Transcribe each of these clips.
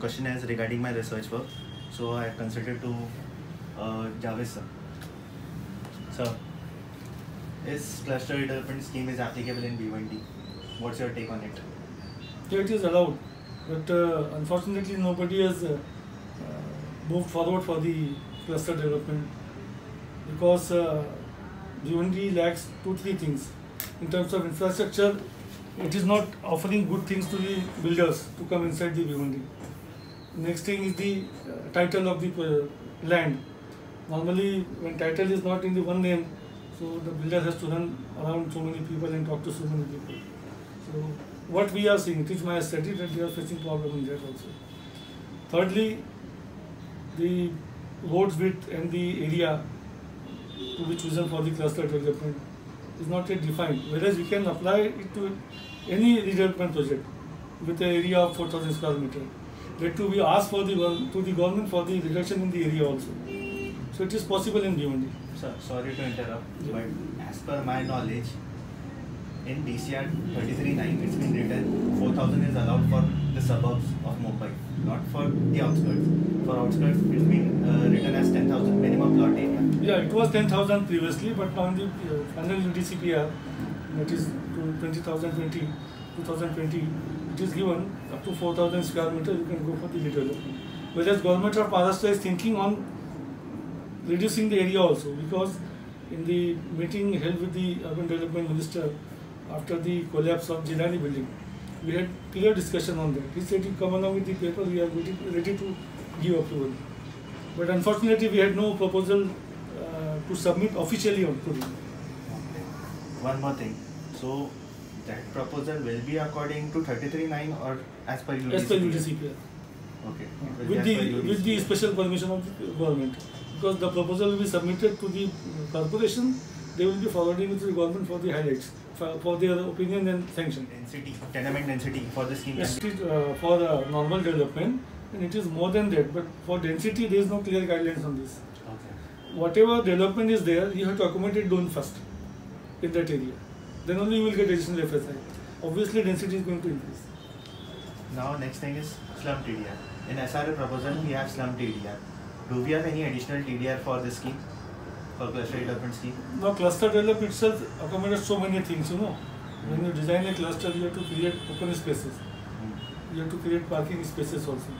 question is regarding my research work. So I considered to Javed sir. Sir, is cluster development scheme is applicable in B1D? What's your take on it? Yeah, it is allowed, but unfortunately nobody has moved forward for the cluster development because B1D lacks 2-3 things. In terms of infrastructure, it is not offering good things to the builders to come inside the B1D. Next thing is the title of the land. Normally, when title is not in the one name, so the builder has to run around so many people and talk to so many people. So what we are seeing, it is my study that we are facing problem in that also. Thirdly, the roads width and the area to be chosen for the cluster development is not yet defined. Whereas we can apply it to any redevelopment project with an area of 4,000 square meter. That too, we ask for the government for the reduction in the area also. So it is possible in B1D. Sir, sorry to interrupt, but as per my knowledge, in DCR 33(9), it's been written 4,000 is allowed for the suburbs of Mumbai, not for the outskirts. For outskirts, it's been written as 10,000 minimum plot area. Yeah, it was 10,000 previously, but now in the final UDCPR, that is 2020, it is given up to 4,000 square meters, you can go for the redevelopment. Whereas government of Maharashtra is thinking on reducing the area also, because in the meeting held with the urban development minister after the collapse of Jilani building, we had clear discussion on that. He said, "You come along with the paper, we are ready to give approval." But unfortunately, we had no proposal to submit officially on to him. Okay. One more thing. So that proposal will be according to 33(9) or as per UDCPR? As per UDCPR. Okay. With the special permission of the government. Because the proposal will be submitted to the corporation, they will be forwarding it to the government for the highlights, for their opinion and sanction. Density, tenement density for the scheme. Yes, for normal development, and it is more than that. But for density, there is no clear guidelines on this. Okay. Whatever development is there, you have to accommodate loan first in that area. Then only you will get additional FSI. Obviously, density is going to increase. Now, next thing is slum TDR. In SRA proposal, we have slum TDR. Do we have any additional TDR for this scheme, for cluster development scheme? Now, cluster development itself accommodates so many things, you know. When you design a cluster, you have to create open spaces. You have to create parking spaces also.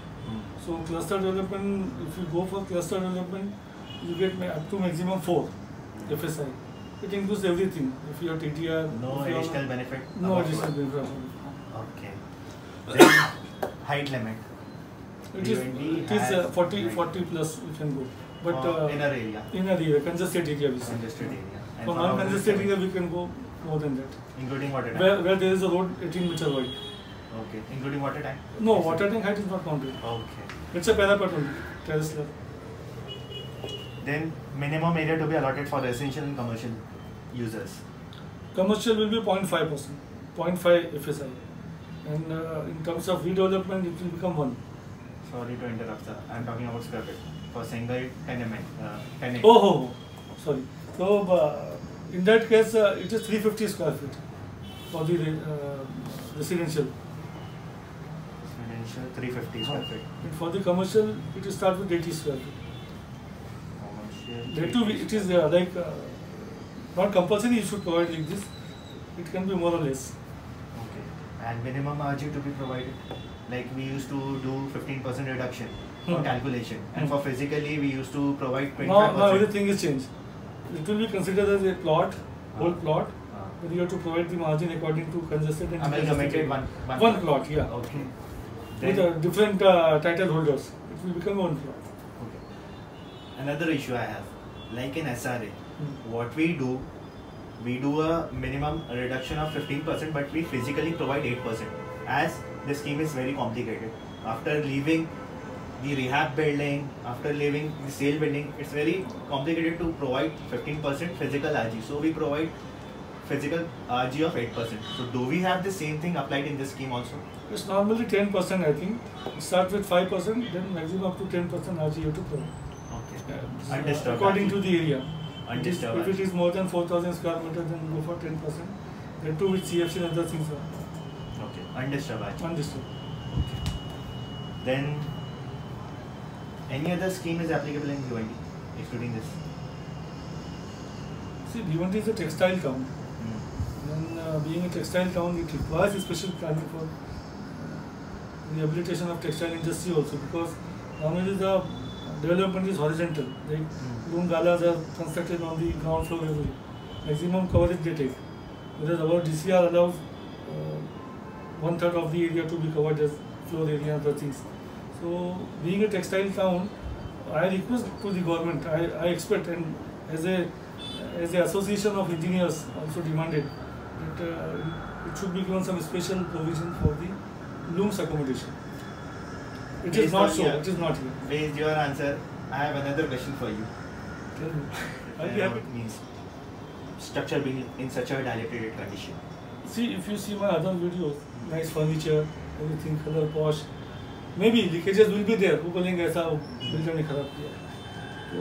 So, cluster development, if you go for cluster development, you get up to maximum 4 FSI. It includes everything. If you have TDR, no additional benefit? No additional benefit. Okay. Then, height limit. It is 40 plus you can go. But inner area. Inner area, congested area we say. Congested area. And for non-congested area we can go more than that. Including water tank? Where there is a road 18 meter wide. Okay. Including water tank? No, water tank height is not counted. Okay. It's a parapet only, terrace level. Then minimum area to be allotted for residential and commercial users? Commercial will be 0.5%, 0.5 FSI. And in terms of redevelopment, it will become 1. Sorry to interrupt, sir. I am talking about square feet. For single tenement, 10 Oh, sorry. So, in that case, it is 350 square feet for the residential. Residential 350 square feet. And for the commercial, it will start with 80 square feet. Commercial. That too, it is not compulsory you should provide like this. It can be more or less. Okay. And minimum RG to be provided? Like we used to do 15% reduction for calculation, and for physically we used to provide 25%. Now everything is changed. It will be considered as a plot, whole plot, but you have to provide the margin according to congested and amalgamated one plot, yeah. Okay. With different title holders, it will become one plot. Okay. Another issue I have, like in SRA, what we do a minimum reduction of 15%, but we physically provide 8%. As the scheme is very complicated. After leaving the rehab building, after leaving the sale building, it's very complicated to provide 15% physical RG. So we provide physical RG of 8%. So do we have the same thing applied in this scheme also? It's normally 10%, I think. It starts with 5%, then maximum up to 10% RG you have to provide. Okay. Undisturbed according RG. to the area. Undisturbed if it is more than 4,000 square meters, then go for 10%. Then too with CFC and other things. Okay. Undisturbed RG. Undisturbed. Okay. Then Any other scheme is applicable in Bhiwandi, excluding this? See, Bhiwandi is a textile town. And being a textile town, it requires a special planning for rehabilitation of textile industry also, because normally the development is horizontal. Like loom galas are constructed on the ground floor level. Maximum coverage they take. Whereas our DCR allows 1/3 of the area to be covered as floor area and other things. So, being a textile town, I request to the government, I expect, and as a association of engineers also demanded that it should be given some special provision for the looms accommodation. It is not so. It is not here. Based your answer, I have another question for you. Tell me. I'll be happy. What means structure being in such a dilapidated condition? See, if you see my other videos, nice furniture, everything color posh. Maybe leakages will be there. वो बोलेंगे ऐसा builder ने खराब किया. So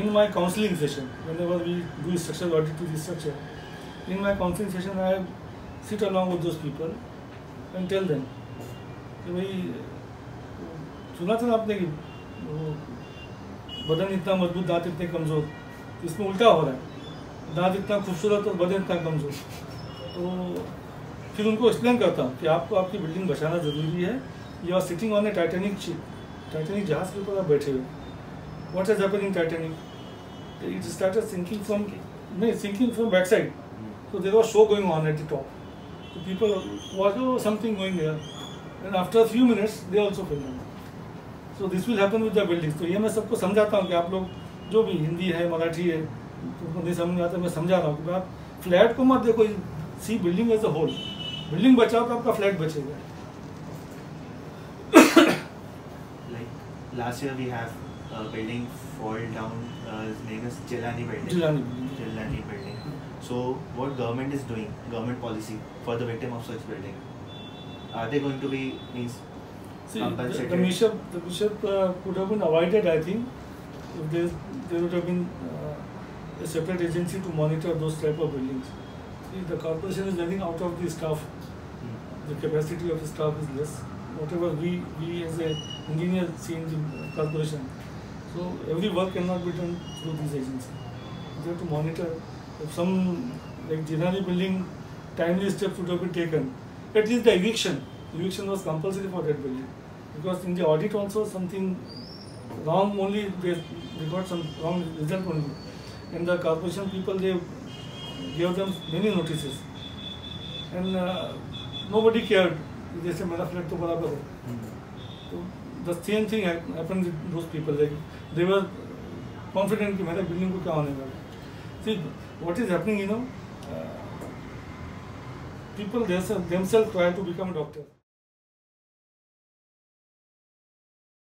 in my counseling session, whenever we do structural audit to the structure, in my counseling session I sit along with those people and tell them कि भाई सुना था ना आपने कि बदन इतना मजबूत, दांत इतने कमज़ोर, इसमें उल्टा हो रहा है. दांत इतना खूबसूरत और बदन इतना कमज़ोर. तो फिर उनको एक्सप्लेन करता हूँ कि आपको आपकी बिल्डिंग बचाना ज़रूरी है. You are sitting on a Titanic ship, Titanic जहाज़ के ऊपर आप बैठे हुए. What is happening Titanic? It started sinking from back side. So there was show going on at the top. So people watch, oh, something going there. And after a few minutes, they also fell down. So this will happen with the buildings. तो ये मैं सबको समझाता हूँ कि आप लोग जो भी हिंदी है, मराठी है, तो नहीं समझ में आता, मैं समझा रहा हूँ कि आप फ्लैट को मत देखो, see building as a whole. Building बचाओ तो आपका फ्लैट बचेगा. Like last year we have a building fall down. His name is Jilani building. Jilani building. So what government is doing, government policy for the victim of such building? Are they going to be compensated? The bishop could have been avoided, I think, if there would have been a separate agency to monitor those type of buildings. See, the corporation is running out of the staff. The capacity of the staff is less. Whatever we as an engineer see in the corporation. So every work cannot be done through these agencies. They have to monitor. If some, like Jilani building, timely steps would have been taken. At least the eviction was compulsory for that building. Because in the audit also something wrong only, they got some wrong result only. And the corporation people, they gave them many notices. And nobody cared. They said, "Mera flat to barabar hai." So the same thing happened with those people. Like they were confident कि मेरा building को क्या होने वाला. See, what is happening, people themselves try to become a doctor.